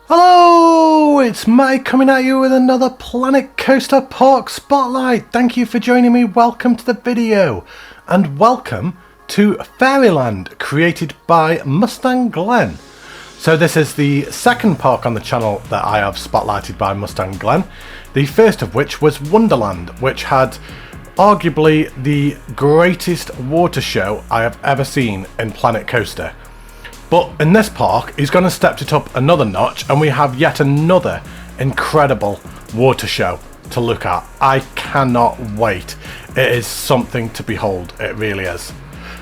Hello, it's Matty coming at you with another Planet Coaster Park Spotlight. Thank you for joining me. Welcome to the video and welcome to Fairyland, created by Mustang Glen. So this is the second park on the channel that I have spotlighted by Mustang Glen. The first of which was Wonderland, which had arguably the greatest water show I have ever seen in Planet Coaster. But in this park, he's going to step it up another notch, and we have yet another incredible water show to look at. I cannot wait. It is something to behold. It really is.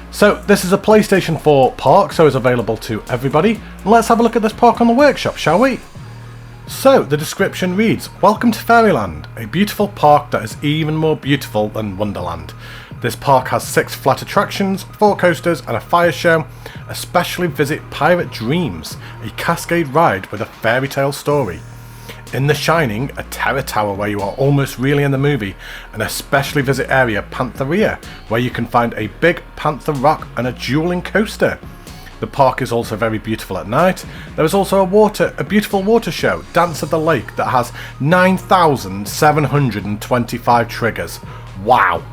So this is a PlayStation 4 park, so it's available to everybody. Let's have a look at this park on the workshop, shall we? So the description reads, "Welcome to Fairyland, a beautiful park that is even more beautiful than Wonderland. This park has 6 flat attractions, 4 coasters and a fire show. Especially visit Pirate Dreams, a cascade ride with a fairy tale story. In The Shining, a terror tower where you are almost really in the movie, and especially visit area Pantheria, where you can find a big panther rock and a dueling coaster. The park is also very beautiful at night. There is also a beautiful water show, Dance of the Lake, that has 9,725 triggers. Wow!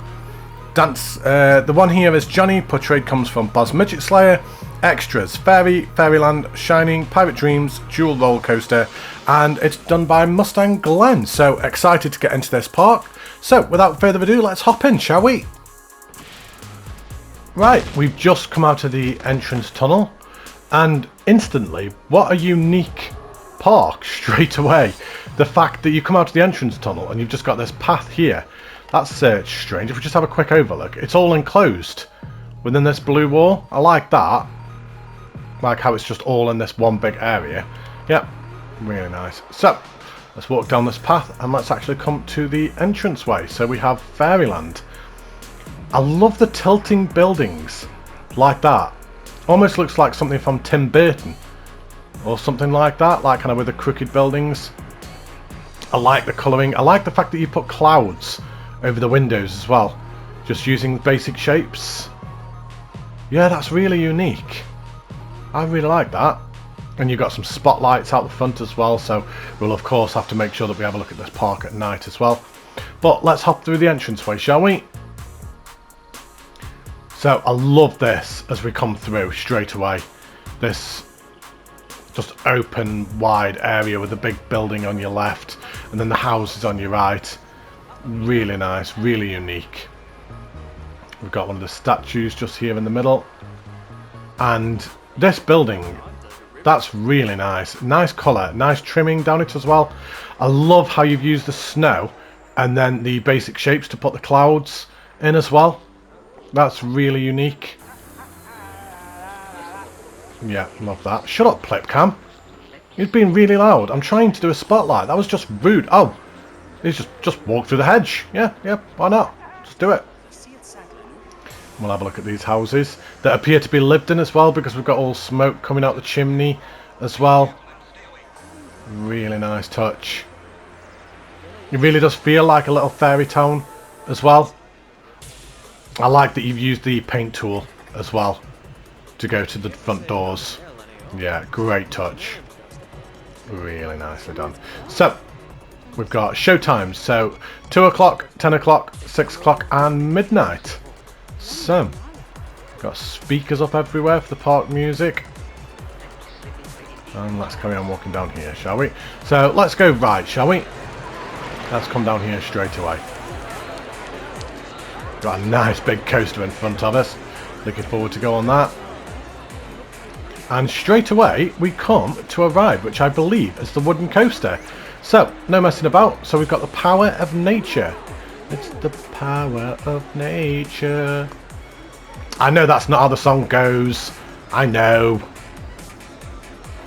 The one here is Johnny, portrayed comes from Boz Midget Slayer. Extras, Fairyland, Shining, Pirate Dreams, Dual Roller Coaster, and it's done by Mustang Glen. So excited to get into this park. So without further ado, let's hop in, shall we? Right, we've just come out of the entrance tunnel, and instantly, what a unique park straight away. The fact that you come out of the entrance tunnel and you've just got this path here. That's strange. If we just have a quick overlook, it's all enclosed within this blue wall. I like that. Like how it's just all in this one big area. Yep, really nice. So, let's walk down this path and let's actually come to the entranceway. So we have Fairyland. I love the tilting buildings like that. Almost looks like something from Tim Burton or something like that, like kind of with the crooked buildings. I like the colouring. I like the fact that you put clouds over the windows as well, just using basic shapes. Yeah, that's really unique. I really like that. And you've got some spotlights out the front as well, so we'll of course have to make sure that we have a look at this park at night as well. But let's hop through the entranceway, shall we? So I love this as we come through straight away. This just open wide area with a big building on your left and then the houses on your right. Really nice, really unique. We've got one of the statues just here in the middle, and this building, that's really nice. Nice colour, nice trimming down it as well. I love how you've used the snow and then the basic shapes to put the clouds in as well. That's really unique. Yeah, love that. Shut up, Plipcam. You've been really loud. I'm trying to do a spotlight. That was just rude. Oh, he's just walk through the hedge. Yeah, why not? Just do it. We'll have a look at these houses that appear to be lived in as well, because we've got all smoke coming out the chimney as well. Really nice touch. It really does feel like a little fairy town as well. I like that you've used the paint tool as well to go to the front doors. Yeah, great touch. Really nicely done. So we've got show times, so 2 o'clock, 10 o'clock, 6 o'clock and midnight. So, got speakers up everywhere for the park music. And let's carry on walking down here, shall we? So, let's go right, shall we? Let's come down here straight away. Got a nice big coaster in front of us. Looking forward to go on that. And straight away, we come to a ride, which I believe is the wooden coaster. So, no messing about. So, we've got the power of nature. It's the power of nature. I know that's not how the song goes. I know.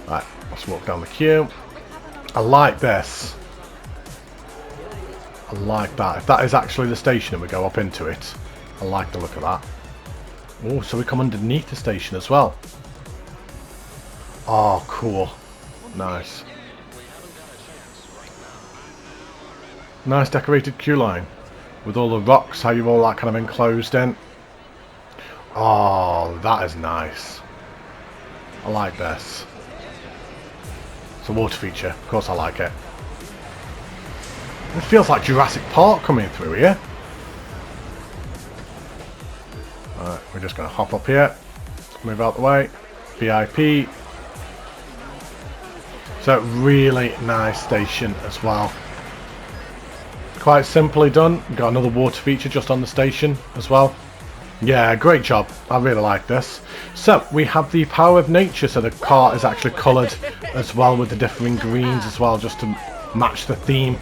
Right, let's walk down the queue. I like this. I like that. If that is actually the station and we go up into it, I like the look of that. Oh, so we come underneath the station as well. Oh, cool. Nice. Nice decorated queue line. With all the rocks, how you've all that kind of enclosed in. Oh, that is nice. I like this. It's a water feature. Of course I like it. It feels like Jurassic Park coming through here. Alright, we're just going to hop up here. Move out the way. VIP. So really nice station as well. Quite simply done. Got another water feature just on the station as well. Yeah, great job. I really like this. So we have the power of nature. So the car is actually coloured as well with the differing greens as well, just to match the theme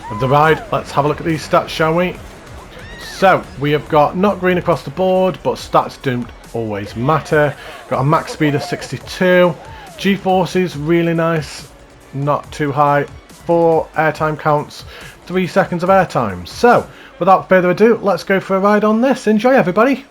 of the ride. Let's have a look at these stats, shall we? So we have got not green across the board, but stats don't always matter. Got a max speed of 62. G-forces really nice, not too high. 4 airtime counts, 3 seconds of airtime. So without further ado, let's go for a ride on this. Enjoy, everybody.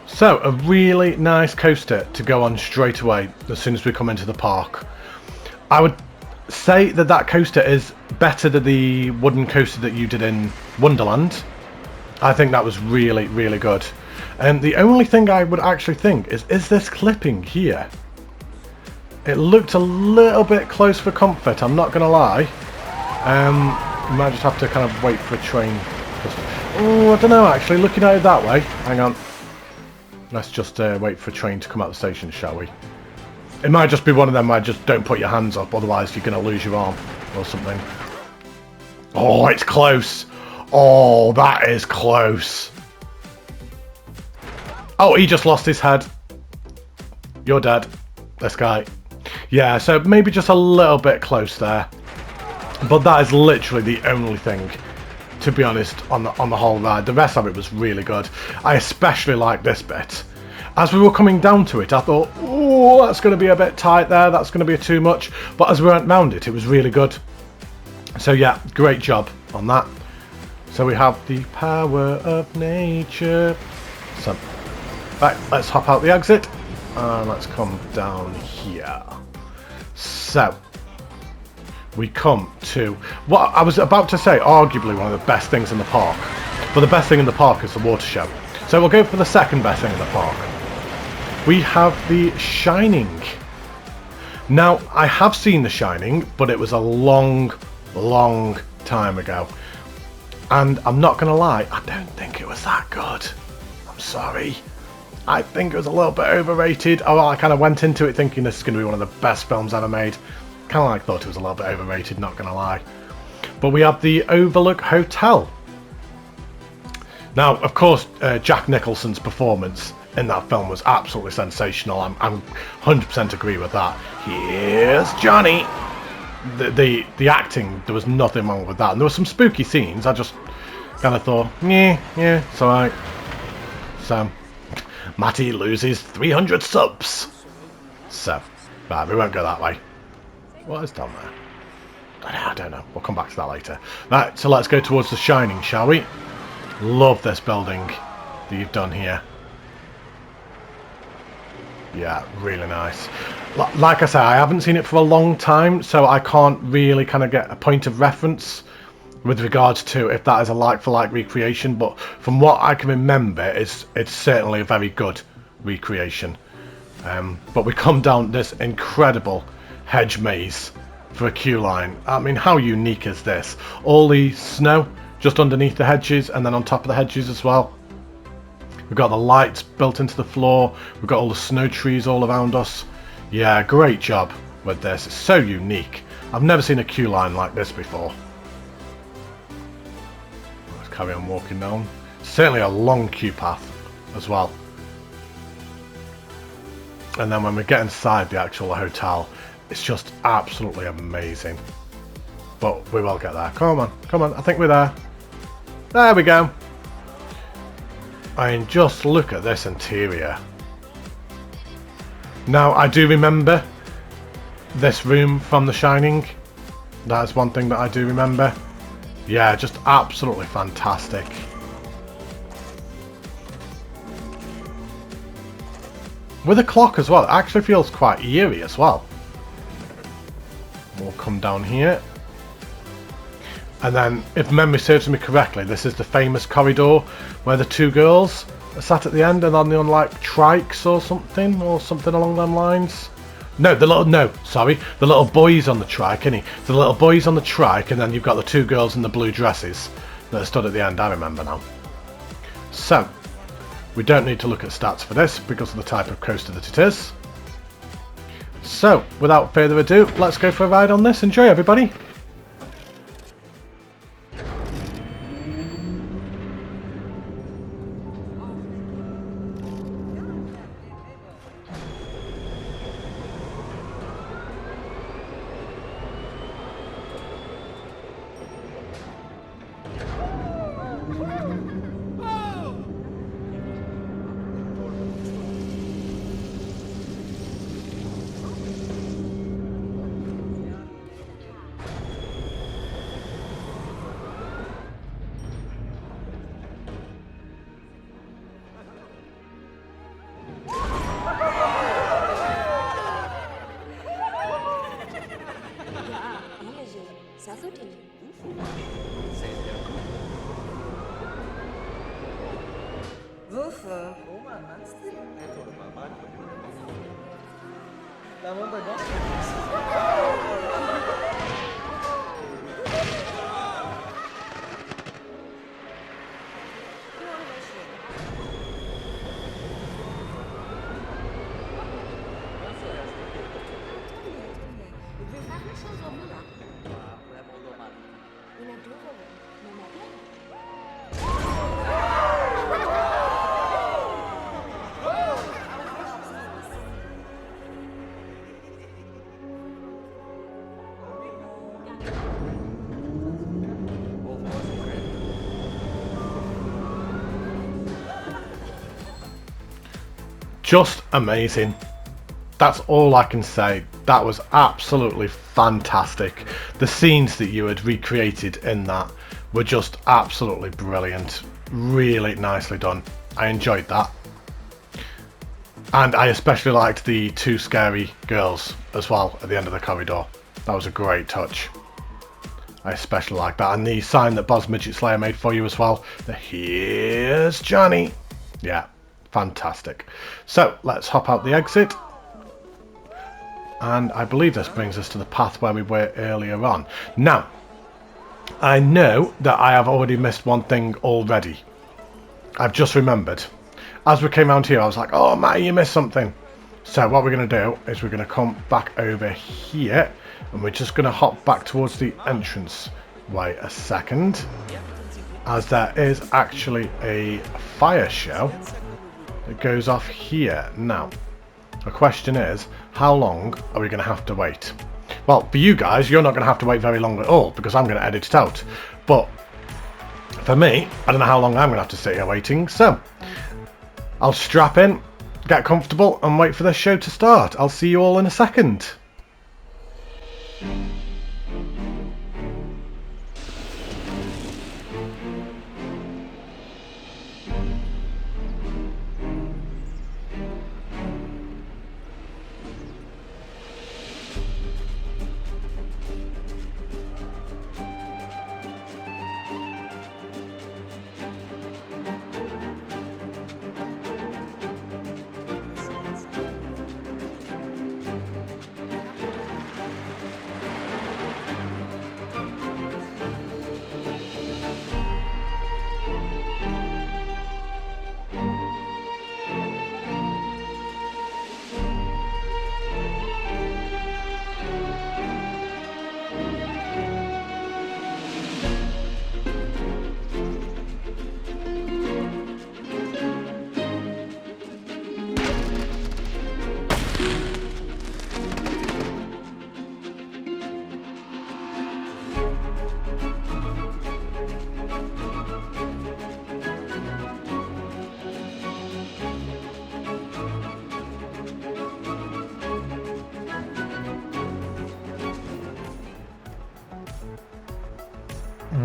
So, a really nice coaster to go on straight away as soon as we come into the park. I would say that that coaster is better than the wooden coaster that you did in Wonderland. I think that was really, really good. And the only thing I would actually think is this clipping here? It looked a little bit close for comfort, I'm not going to lie. You might just have to kind of wait for a train. Oh, I don't know actually, looking at it that way. Hang on. Let's just wait for a train to come out of the station, shall we? It might just be one of them where just don't put your hands up, otherwise you're going to lose your arm or something. Oh, it's close. Oh, that is close. Oh, he just lost his head. You're dead. This guy. Yeah, so maybe just a little bit close there. But that is literally the only thing, to be honest, on the whole ride. The rest of it was really good. I especially like this bit. As we were coming down to it, I thought, oh, that's going to be a bit tight there. That's going to be too much. But as we went round it, it was really good. So yeah, great job on that. So we have the power of nature. So, right, let's hop out the exit. And let's come down here. So, we come to what I was about to say, arguably one of the best things in the park. But the best thing in the park is the water show. So we'll go for the second best thing in the park. We have The Shining. Now, I have seen The Shining, but it was a long, long time ago. And I'm not going to lie, I don't think it was that good. I'm sorry. I think it was a little bit overrated. Oh, I kind of went into it thinking this is going to be one of the best films ever made. Kind of like thought it was a little bit overrated, not going to lie. But we have the Overlook Hotel. Now, of course, Jack Nicholson's performance in that film was absolutely sensational. I'm 100% agree with that. Here's Johnny. The acting, there was nothing wrong with that. And there were some spooky scenes. I just kind of thought, yeah, it's alright. So, Matty loses 300 subs. So, right, we won't go that way. What is down there? I don't know. We'll come back to that later. Right, so let's go towards The Shining, shall we? Love this building that you've done here. Yeah, really nice. Like I say, I haven't seen it for a long time, so I can't really kind of get a point of reference with regards to if that is a like-for-like recreation, but from what I can remember, it's certainly a very good recreation. But we come down this incredible hedge maze for a queue line. I mean, how unique is this? All the snow just underneath the hedges and then on top of the hedges as well. We've got the lights built into the floor. We've got all the snow trees all around us. Yeah, great job with this. It's so unique. I've never seen a queue line like this before. Let's carry on walking down. Certainly a long queue path as well. And then when we get inside the actual hotel, it's just absolutely amazing. But we will get there. Come on, come on. I think we're there. There we go. I mean, just look at this interior. Now, I do remember this room from The Shining. That's one thing that I do remember. Yeah, just absolutely fantastic. With a clock as well, it actually feels quite eerie as well. We'll come down here. And then, if memory serves me correctly, this is the famous corridor where the two girls are sat at the end and on the like trikes or something along them lines. No, the little boys on the trike, innit? The little boys on the trike, and then you've got the two girls in the blue dresses that are stood at the end. I remember now. So, we don't need to look at stats for this because of the type of coaster that it is. So, without further ado, let's go for a ride on this. Enjoy, everybody. Just amazing. That's all I can say. That was absolutely fantastic. The scenes that you had recreated in that were just absolutely brilliant. Really nicely done. I enjoyed that. And I especially liked the two scary girls as well at the end of the corridor. That was a great touch. I especially like that. And the sign that Boz Midget Slayer made for you as well. The "Here's Johnny." Yeah. Fantastic. So let's hop out the exit, and I believe this brings us to the path where we were earlier on. Now, I know that I have already missed one thing already. I've just remembered. As we came around here, I was like, oh Matty, you missed something. So what we're going to do is we're going to come back over here, and we're just going to hop back towards the entrance. Wait a second, as there is actually a fire show. It goes off here. Now, the question is, how long are we going to have to wait? Well, for you guys, you're not going to have to wait very long at all, because I'm going to edit it out. But for me, I don't know how long I'm going to have to sit here waiting, so I'll strap in, get comfortable, and wait for the show to start. I'll see you all in a second.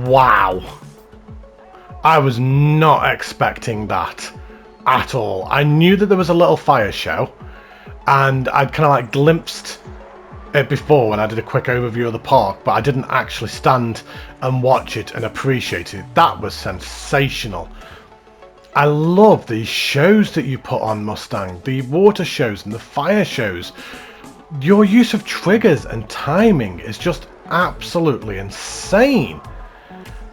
Wow. I was not expecting that at all. I knew that there was a little fire show, and I'd kind of like glimpsed it before when I did a quick overview of the park, but I didn't actually stand and watch it and appreciate it. That was sensational. I love these shows that you put on, Mustang, the water shows and the fire shows. Your use of triggers and timing is just absolutely insane.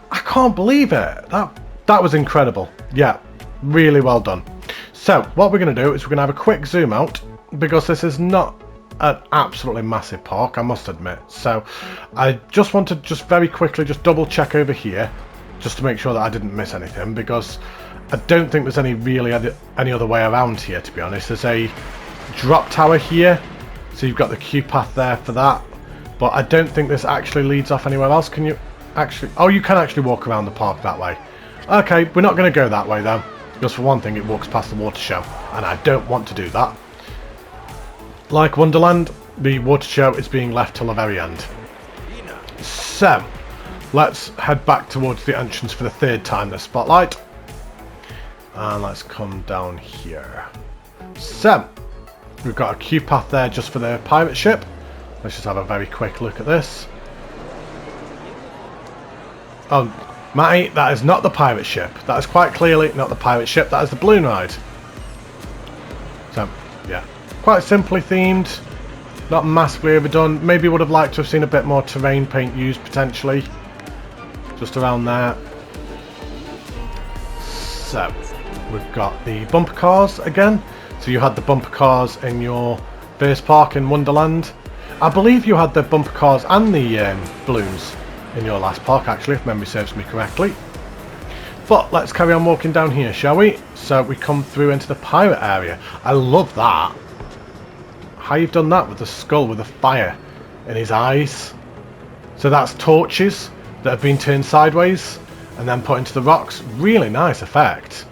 I can't believe it. That was incredible. Yeah, really well done. So what we're going to do is we're going to have a quick zoom out, because this is not an absolutely massive park, I must admit. So I just want to very quickly just double check over here, just to make sure that I didn't miss anything, because I don't think there's any other way around here, to be honest. There's a drop tower here, so you've got the queue path there for that, but I don't think this actually leads off anywhere else. Can you actually... Oh, you can actually walk around the park that way. Okay, we're not going to go that way though, because for one thing it walks past the water show, and I don't want to do that. Like Wonderland, the water show is being left till the very end. So, let's head back towards the entrance for the third time this spotlight. And let's come down here. So, we've got a queue path there just for the pirate ship. Let's just have a very quick look at this. Oh, Matty, that is not the pirate ship. That is quite clearly not the pirate ship. That is the balloon ride. So, yeah. Quite simply themed. Not massively overdone. Maybe would have liked to have seen a bit more terrain paint used, potentially. Just around there. So, we've got the bumper cars again. So you had the bumper cars in your first park in Wonderland. I believe you had the bumper cars and the balloons in your last park, actually, if memory serves me correctly. But let's carry on walking down here, shall we? So we come through into the pirate area. I love that. How you've done that with the skull with the fire in his eyes. So that's torches that have been turned sideways and then put into the rocks. Really nice effect.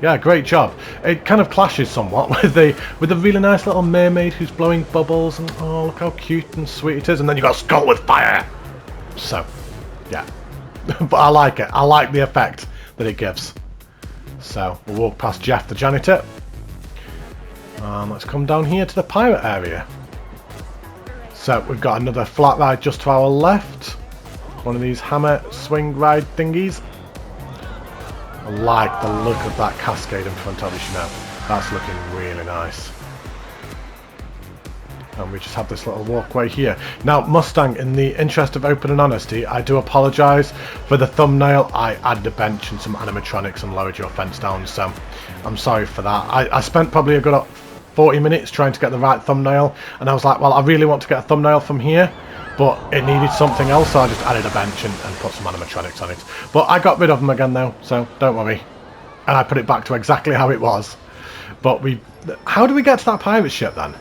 Yeah, great job. It kind of clashes somewhat with the really nice little mermaid who's blowing bubbles, and oh, look how cute and sweet it is. And then you've got a skull with fire. So, yeah. But I like it. I like the effect that it gives. So, we'll walk past Jeff the janitor. Let's come down here to the pirate area. So, we've got another flat ride just to our left. One of these hammer swing ride thingies. I like the look of that cascade in front of us, you know. That's looking really nice. And we just have this little walkway here. Now, Mustang, in the interest of open and honesty, I do apologise for the thumbnail. I added a bench and some animatronics and lowered your fence down, so I'm sorry for that. I spent probably a good 40 minutes trying to get the right thumbnail, and I was like, well, I really want to get a thumbnail from here, but it needed something else, so I just added a bench and put some animatronics on it. But I got rid of them again now, so don't worry. And I put it back to exactly how it was. But how did we get to that pirate ship then?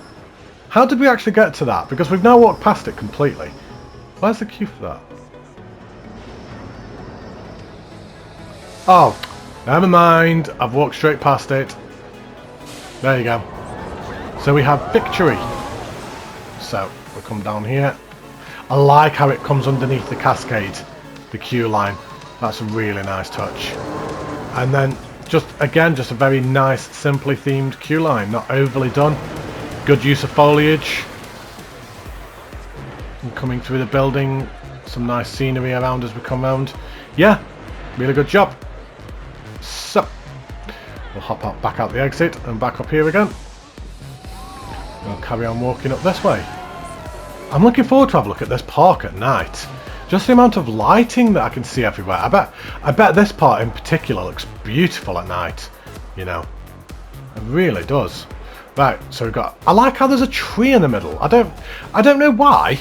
How did we actually get to that? Because we've now walked past it completely. Where's the queue for that? Oh, never mind. I've walked straight past it. There you go. So we have victory. So we'll come down here. I like how it comes underneath the cascade, the queue line. That's a really nice touch. And then just a very nice, simply themed queue line. Not overly done. Good use of foliage. And coming through the building, some nice scenery around as we come round. Yeah, really good job. So, we'll hop up, back out the exit and back up here again. We'll carry on walking up this way. I'm looking forward to have a look at this park at night. Just the amount of lighting that I can see everywhere. I bet this part in particular looks beautiful at night. You know, it really does. Right, so we've got... I like how there's a tree in the middle. I don't know why,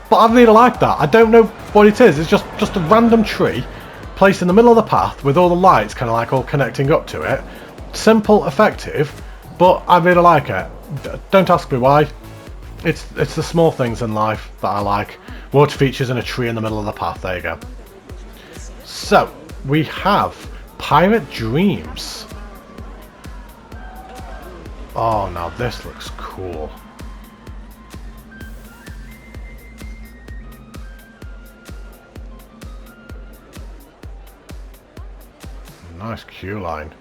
but I really like that. I don't know what it is. It's just a random tree placed in the middle of the path with all the lights kind of like all connecting up to it. Simple, effective, but I really like it. Don't ask me why. It's the small things in life that I like. Water features and a tree in the middle of the path. There you go. So, we have Pirate Dreams. Oh, now this looks cool. Nice queue line.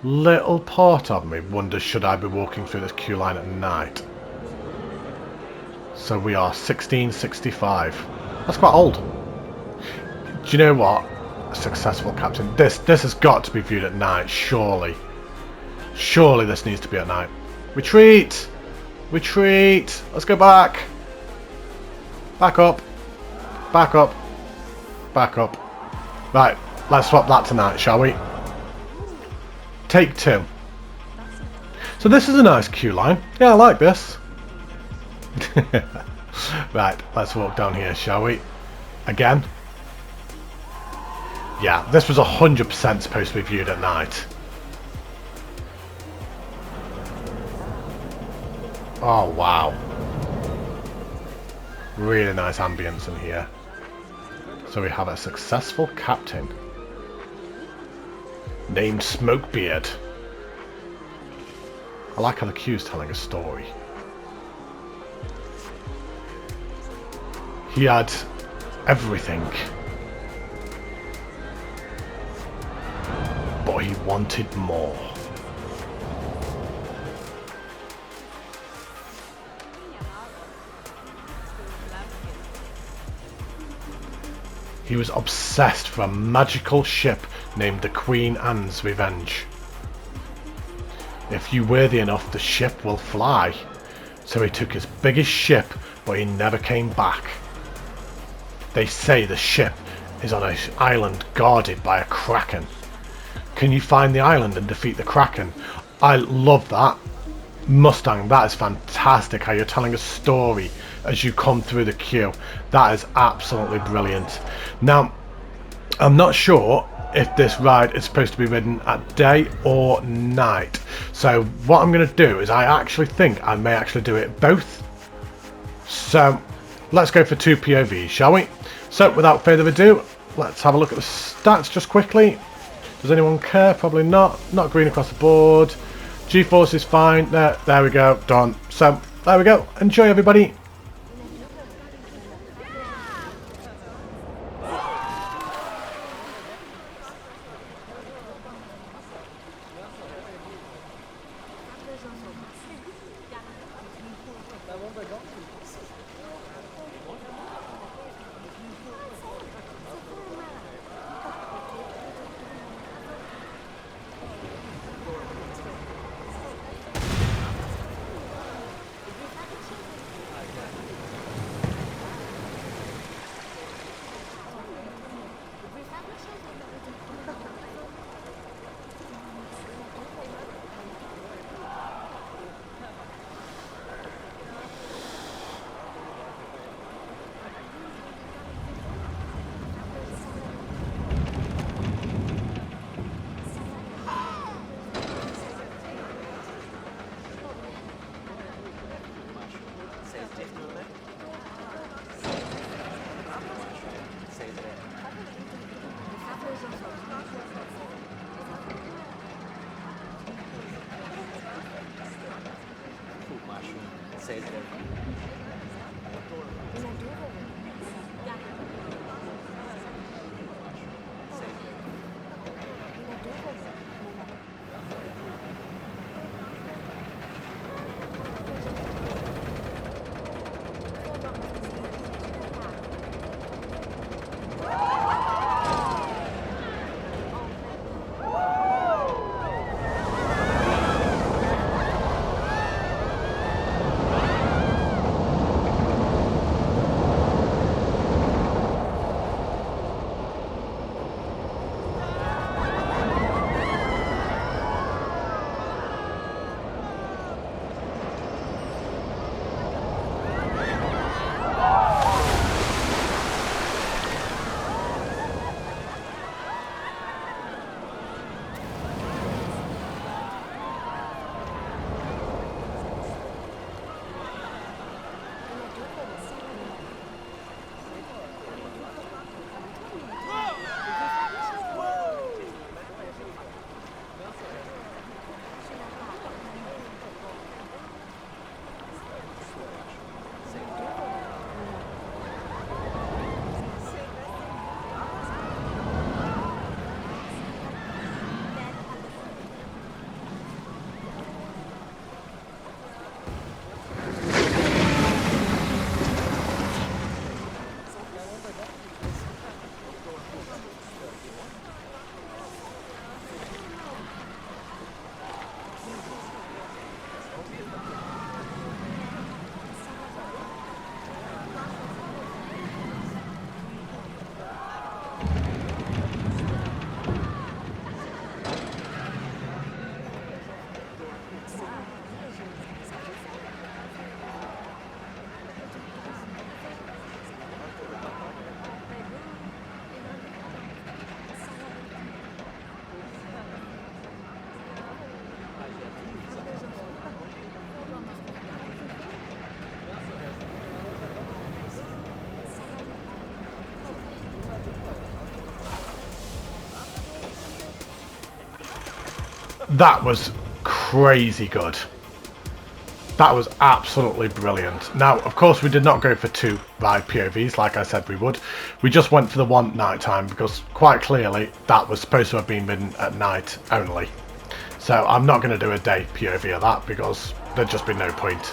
Little part of me wonders, should I be walking through this queue line at night? So we are 1665. That's quite old. Do you know what? A successful captain. This has got to be viewed at night, surely. Surely this needs to be at night. Retreat! Retreat! Let's go back! Back up. Back up. Back up. Right, let's swap that tonight, shall we? Take 2. So this is a nice queue line. Yeah, I like this. Right, let's walk down here, shall we? Again. Yeah, this was 100% supposed to be viewed at night. Oh, wow. Really nice ambience in here. So we have a successful captain named Smokebeard. I like how the queue's telling a story. He had everything, but he wanted more. He was obsessed for a magical ship named the Queen Anne's Revenge. If you're worthy enough, the ship will fly. So he took his biggest ship, but he never came back. They say the ship is on an island guarded by a kraken. Can you find the island and defeat the kraken? I love that. Mustang, that is fantastic, how you're telling a story as you come through the queue. That is absolutely brilliant. Now, I'm not sure if this ride is supposed to be ridden at day or night. So what I'm going to do is I actually think I may actually do it both. So let's go for 2 POVs, shall we? So without further ado, let's have a look at the stats just quickly. Does anyone care? Probably not. Not green across the board. G-force is fine. There we go. Done. So there we go. Enjoy, everybody. That was crazy good. That was absolutely brilliant. Now, of course, we did not go for 2 ride POVs like I said we would. We just went for the one night time because quite clearly that was supposed to have been ridden at night only. So I'm not going to do a day POV of that because there'd just be no point.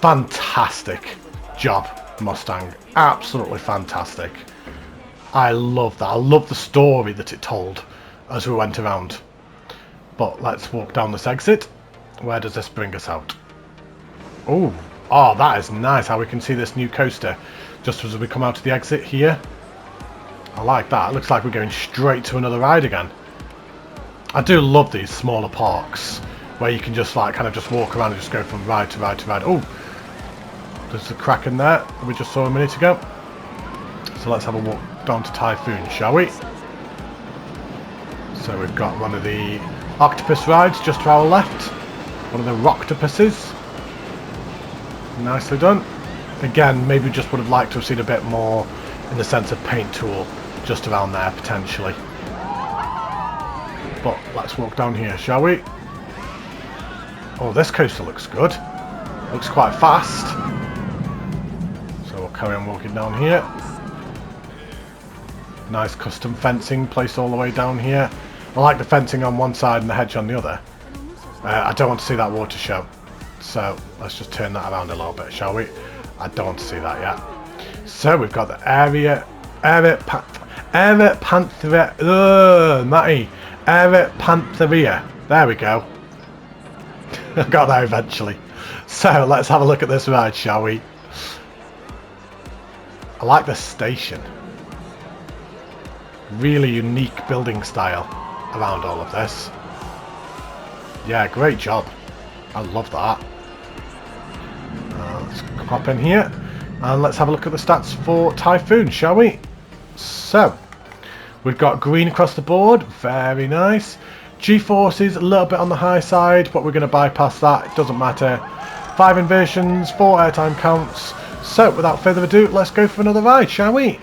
Fantastic job, Mustang. Absolutely fantastic. I love that. I love the story that it told as we went around. But let's walk down this exit. Where does this bring us out? Oh, that is nice how we can see this new coaster just as we come out of the exit here. I like that. It looks like we're going straight to another ride again. I do love these smaller parks where you can just like kind of just walk around and just go from ride to ride to ride. Oh, there's a crack in there we just saw a minute ago. So let's have a walk down to Typhoon, shall we? So we've got one of the octopus rides just to our left. One of the roctopuses. Nicely done. Again, maybe just would have liked to have seen a bit more in the sense of paint tool just around there potentially. But let's walk down here, shall we? Oh, this coaster looks good. Looks quite fast. So we'll carry on walking down here. Nice custom fencing placed all the way down here. I like the fencing on one side and the hedge on the other. I don't want to see that water show. So let's just turn that around a little bit, shall we? I don't want to see that yet. So we've got the Pantheria. Matty. Pantheria. There we go. I got there eventually. So let's have a look at this ride, shall we? I like the station. Really unique building style around all of this. Yeah, great job. I love that. Let's hop in here and let's have a look at the stats for Typhoon, shall we? So we've got green across the board, very nice. G-forces a little bit on the high side, but we're going to bypass that, it doesn't matter. 5 inversions, 4 airtime counts. So without further ado, let's go for another ride, shall we?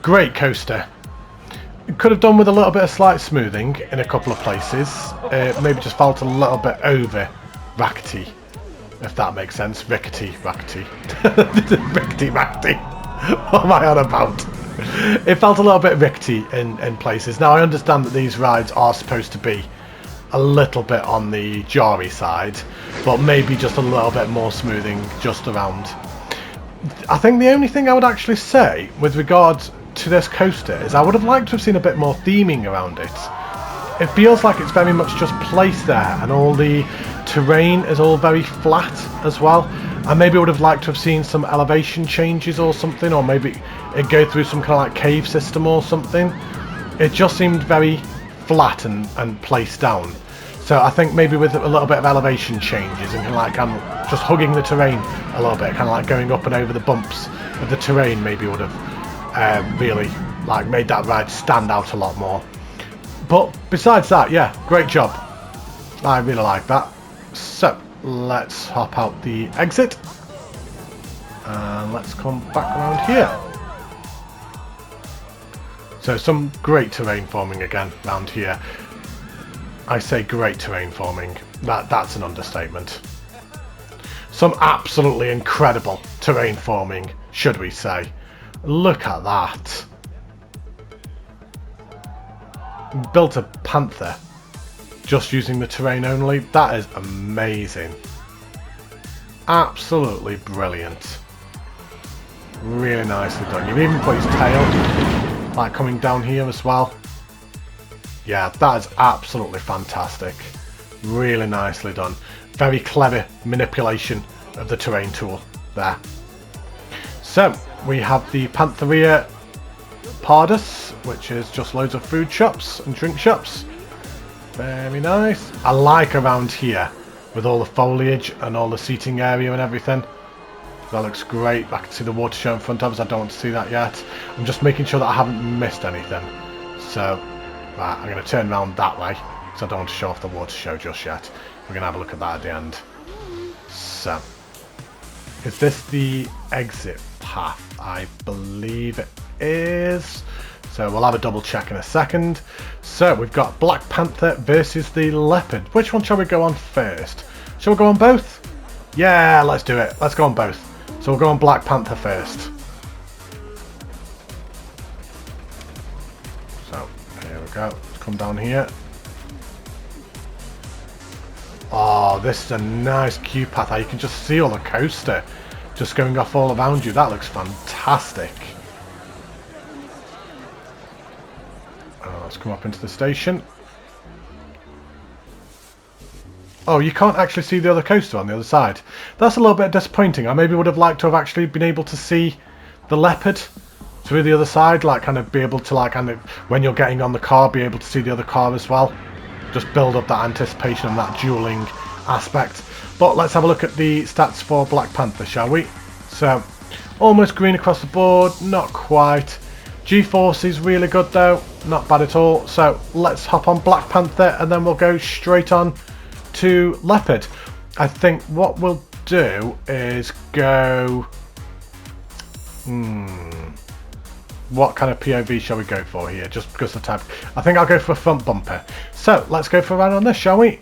Great coaster. Could have done with a little bit of slight smoothing in a couple of places. Maybe just felt a little bit over rackety, if that makes sense. Rickety. Rickety rackety. What am I on about? It felt a little bit rickety in places. Now I understand that these rides are supposed to be a little bit on the jarry side, but maybe just a little bit more smoothing just around. I think the only thing I would actually say with regards to this coaster is I would have liked to have seen a bit more theming around it. It feels like it's very much just placed there and all the terrain is all very flat as well. I maybe would have liked to have seen some elevation changes or something, or maybe it go through some kind of like cave system or something. It just seemed very flat and placed down. So I think maybe with a little bit of elevation changes and kind of just hugging the terrain a little bit, kind of like going up and over the bumps of the terrain, maybe would have really like made that ride stand out a lot more. But besides that, yeah, great job. I really like that. So let's hop out the exit and let's come back around here. So some great terrain forming again around here. I say great terrain forming. That's an understatement. Some absolutely incredible terrain forming, should we say. Look at that. Built a Panther just using the terrain only. That is amazing. Absolutely brilliant. Really nicely done. You've even put his tail like coming down here as well. Yeah, that is absolutely fantastic. Really nicely done. Very clever manipulation of the terrain tool there. So we have the Pantheria Pardus, which is just loads of food shops and drink shops. Very nice. I like around here with all the foliage and all the seating area and everything. That looks great. I can see the water show in front of us. I don't want to see that yet. I'm just making sure that I haven't missed anything. So, right, I'm going to turn around that way because I don't want to show off the water show just yet. We're going to have a look at that at the end. So, is this the exit path? I believe it is. So we'll have a double check in a second. So we've got Black Panther versus the Leopard. Which one shall we go on first? Shall we go on both? Yeah, let's do it. Let's go on both. So we'll go on Black Panther first. So here we go. Let's come down here. Oh, this is a nice queue path. You can just see all the coaster just going off all around you. That looks fantastic. Let's come up into the station. Oh, you can't actually see the other coaster on the other side. That's a little bit disappointing. I maybe would have liked to have actually been able to see the Leopard through the other side, like kind of be able to like kind of when you're getting on the car, be able to see the other car as well. Just build up that anticipation and that dueling aspect. But let's have a look at the stats for Black Panther, shall we? So, almost green across the board, not quite. G-Force is really good though, not bad at all. So let's hop on Black Panther and then we'll go straight on to Leopard. I think what we'll do is go... what kind of POV shall we go for here? Just because of the type. I think I'll go for a front bumper. So let's go for a ride on this, shall we?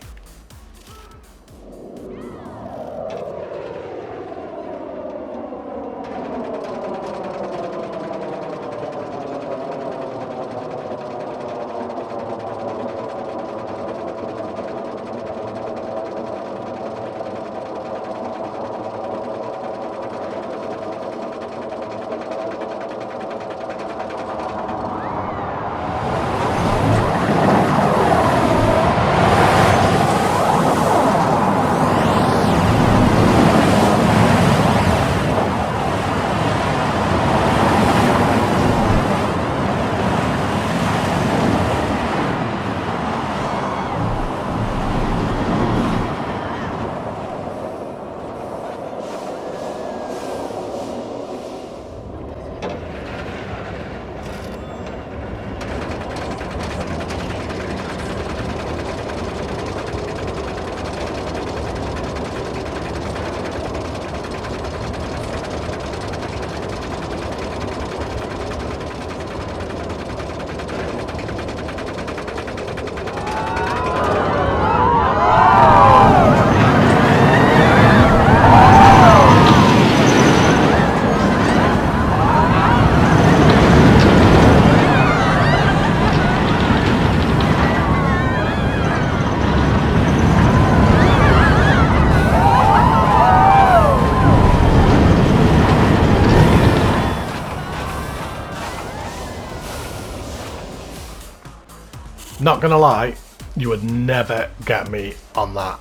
Not gonna lie, you would never get me on that.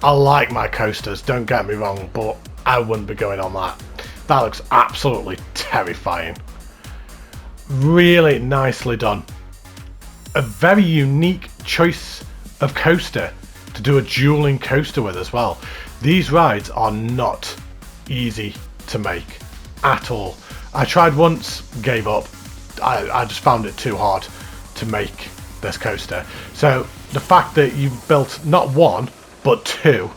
I like my coasters, don't get me wrong, but I wouldn't be going on that. That looks absolutely terrifying. Really nicely done. A very unique choice of coaster to do a dueling coaster with as well. These rides are not easy to make at all. I tried once, gave up. I just found it too hard to make this coaster. So the fact that you've built not one but two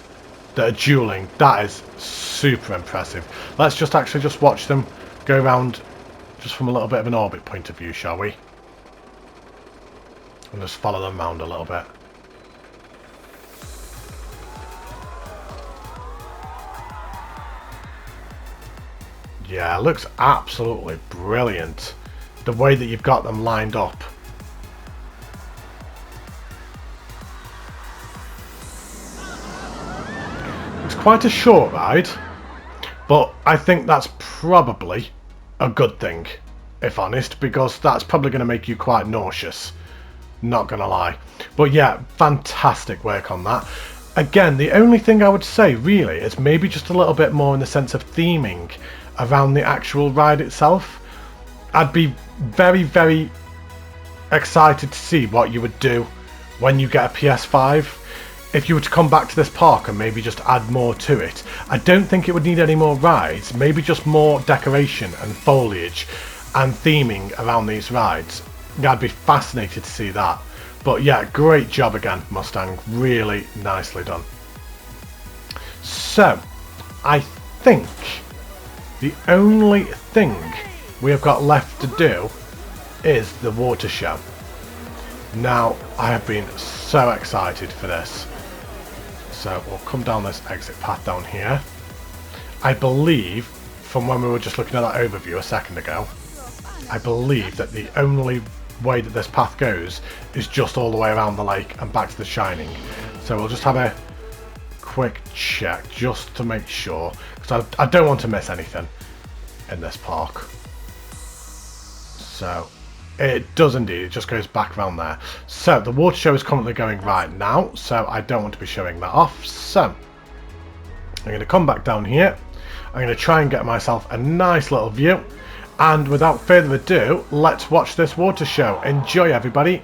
that are dueling, that is super impressive. Let's just actually watch them go around just from a little bit of an orbit point of view, shall we? And just follow them around a little bit. Yeah, it looks absolutely brilliant. The way that you've got them lined up. It's quite a short ride, but I think that's probably a good thing, if honest, because that's probably going to make you quite nauseous. Not gonna lie. But yeah, fantastic work on that. Again, the only thing I would say really is maybe just a little bit more in the sense of theming around the actual ride itself. I'd be very, very excited to see what you would do when you get a PS5. If you were to come back to this park and maybe just add more to it. I don't think it would need any more rides, maybe just more decoration and foliage and theming around these rides. Yeah, I'd be fascinated to see that. But yeah, great job again, Mustang. Really nicely done. So, I think the only thing we have got left to do is the water show. Now, I have been so excited for this. So, we'll come down this exit path down here. I believe, from when we were just looking at that overview a second ago, I believe that the only way that this path goes is just all the way around the lake and back to the Shining. So we'll just have a quick check just to make sure, because I don't want to miss anything in this park. So it does indeed, it just goes back around there. So the water show is currently going right now, so I don't want to be showing that off. So I'm going to come back down here. I'm going to try and get myself a nice little view. And without further ado, let's watch this water show. Enjoy, everybody.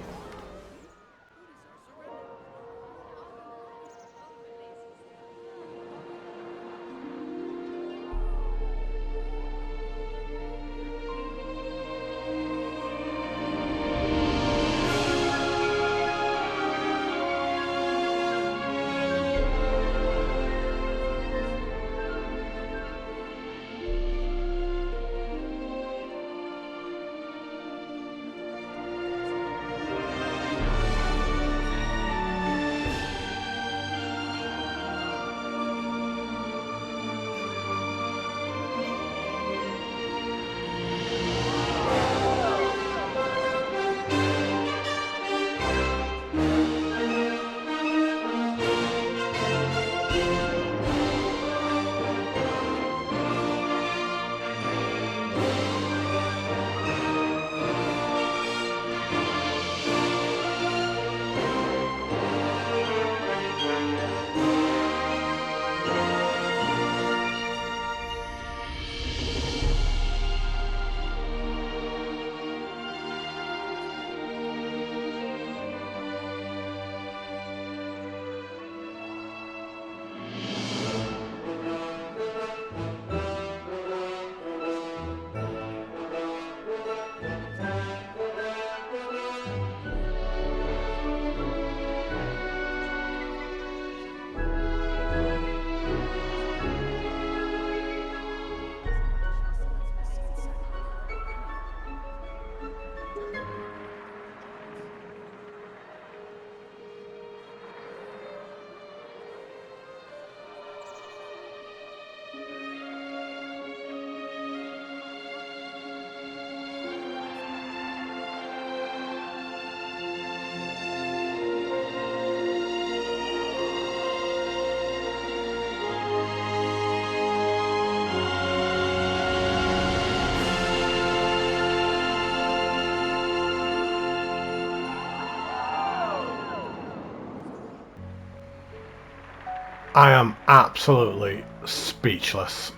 I am absolutely speechless.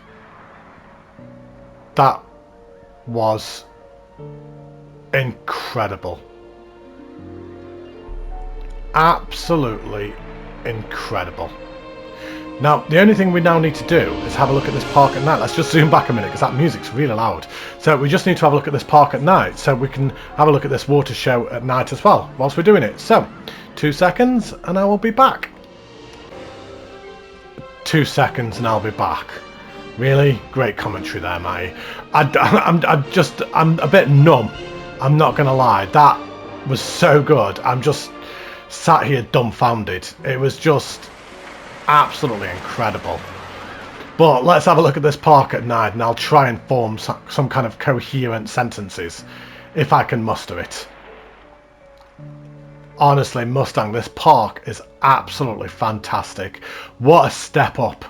That was incredible. Absolutely incredible. Now, the only thing we now need to do is have a look at this park at night. Let's just zoom back a minute because that music's really loud. So we just need to have a look at this park at night so we can have a look at this water show at night as well whilst we're doing it. So, 2 seconds and I will be back. 2 seconds and I'll be back. Really great commentary there, Matty. I'm a bit numb. I'm not gonna lie. That was so good. I'm just sat here dumbfounded. It was just absolutely incredible. But let's have a look at this park at night, and I'll try and form some kind of coherent sentences, if I can muster it. Honestly, Mustang, this park is absolutely fantastic. What a step up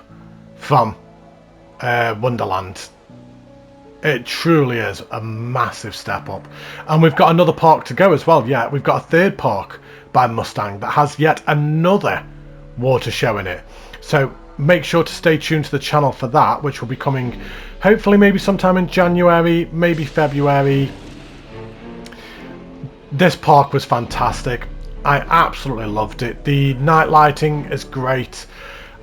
from Wonderland. It truly is a massive step up. And we've got another park to go as well. Yeah, we've got a third park by Mustang that has yet another water show in it. So make sure to stay tuned to the channel for that, which will be coming hopefully maybe sometime in January, maybe February. This park was fantastic. I absolutely loved it. The night lighting is great.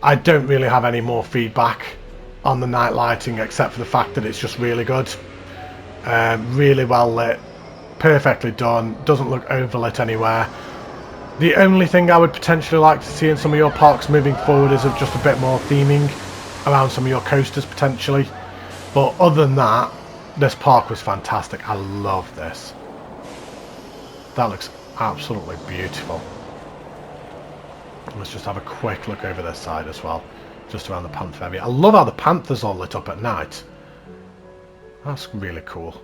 I don't really have any more feedback on the night lighting except for the fact that it's just really good. Really well lit, perfectly done, doesn't look overlit anywhere. The only thing I would potentially like to see in some of your parks moving forward is just a bit more theming around some of your coasters potentially. But other than that, this park was fantastic. I love this. That looks absolutely beautiful. Let's just have a quick look over this side as well, just around the Pantheria. I love how the panthers are lit up at night. That's really cool.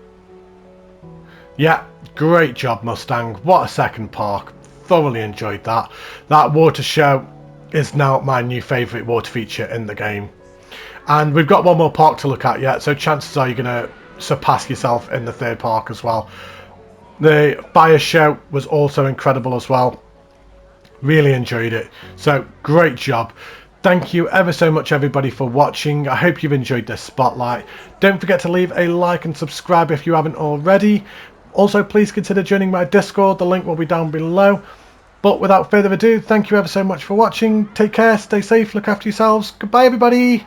Yeah, great job, Mustang. What a second park. Thoroughly enjoyed that. That water show is now my new favourite water feature in the game. And we've got one more park to look at yet, so chances are you're going to surpass yourself in the third park as well. The fire show was also incredible as well. Really enjoyed it. So great job. Thank you ever so much everybody for watching. I hope you've enjoyed this spotlight. Don't forget to leave a like and subscribe if you haven't already. Also, please consider joining my Discord. The link will be down below. But without further ado, thank you ever so much for watching. Take care, stay safe, look after yourselves. Goodbye everybody.